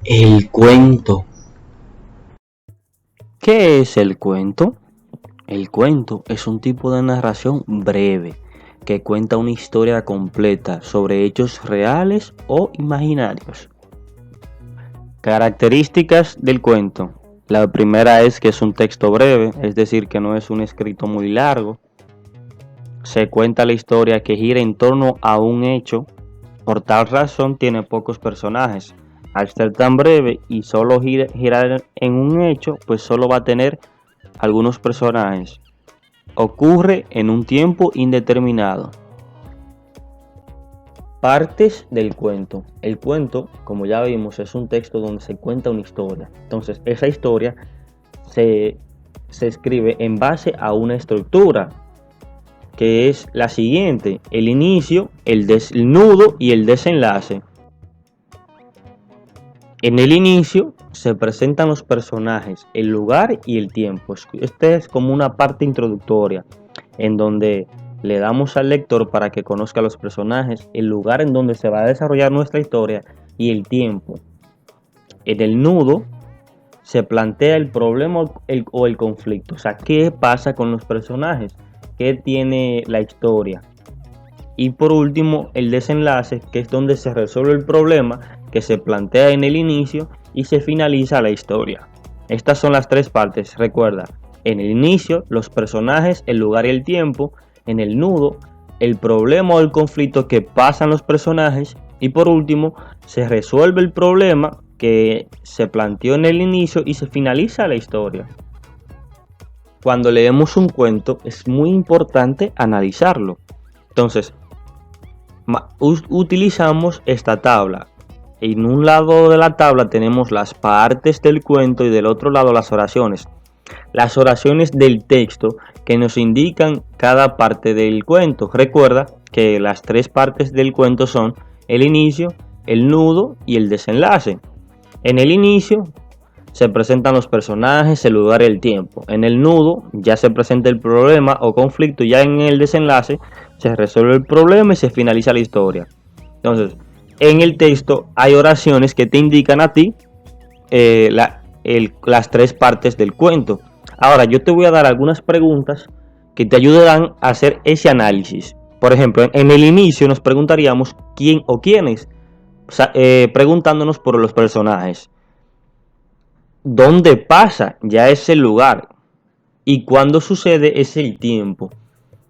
El cuento. ¿Qué es el cuento? El cuento es un tipo de narración breve que cuenta una historia completa sobre hechos reales o imaginarios. Características del cuento. La primera es que es un texto breve, es decir, que no es un escrito muy largo. Se cuenta la historia que gira en torno a un hecho, por tal razón tiene pocos personajes. Al ser tan breve y solo girar en un hecho, pues solo va a tener algunos personajes. Ocurre en un tiempo indeterminado. Partes del cuento. El cuento, como ya vimos, es un texto donde se cuenta una historia. Entonces, esa historia se escribe en base a una estructura, que es la siguiente: el inicio, el nudo y el desenlace. En el inicio se presentan los personajes, el lugar y el tiempo. Este es como una parte introductoria en donde le damos al lector para que conozca los personajes, el lugar en donde se va a desarrollar nuestra historia y el tiempo. En el nudo se plantea el problema o el conflicto, o sea, qué pasa con los personajes, qué tiene la historia. Y por último, el desenlace, que es donde se resuelve el problema que se plantea en el inicio y se finaliza la historia. Estas son las tres partes, recuerda: en el inicio, los personajes, el lugar y el tiempo; en el nudo, el problema o el conflicto que pasan los personajes; y por último, se resuelve el problema que se planteó en el inicio y se finaliza la historia. Cuando leemos un cuento es muy importante analizarlo. Entonces, utilizamos esta tabla. En un lado de la tabla tenemos las partes del cuento y del otro lado las oraciones. Las oraciones del texto que nos indican cada parte del cuento. Recuerda que las tres partes del cuento son el inicio, el nudo y el desenlace. En el inicio se presentan los personajes, el lugar y el tiempo. En el nudo ya se presenta el problema o conflicto. Ya en el desenlace se resuelve el problema y se finaliza la historia. Entonces, en el texto hay oraciones que te indican a ti las tres partes del cuento. Ahora, yo te voy a dar algunas preguntas que te ayudarán a hacer ese análisis. Por ejemplo, en el inicio nos preguntaríamos quién o quiénes, preguntándonos por los personajes. ¿Dónde pasa? Ya es el lugar. Y cuando sucede es el tiempo.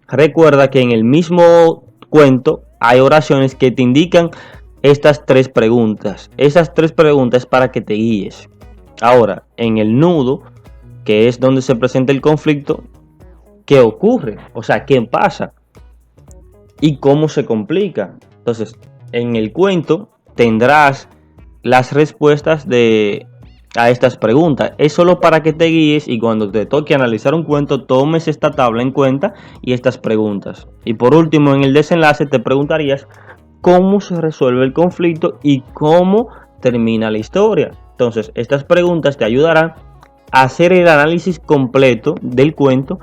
Recuerda que en el mismo cuento hay oraciones que te indican estas tres preguntas. Esas tres preguntas para que te guíes. Ahora, en el nudo, que es donde se presenta el conflicto, ¿qué ocurre? O sea, ¿qué pasa? ¿Y cómo se complica? Entonces, en el cuento tendrás las respuestas a estas preguntas. Es solo para que te guíes y cuando te toque analizar un cuento tomes esta tabla en cuenta y estas preguntas. Y por último, en el desenlace te preguntarías cómo se resuelve el conflicto y cómo termina la historia. Entonces, estas preguntas te ayudarán a hacer el análisis completo del cuento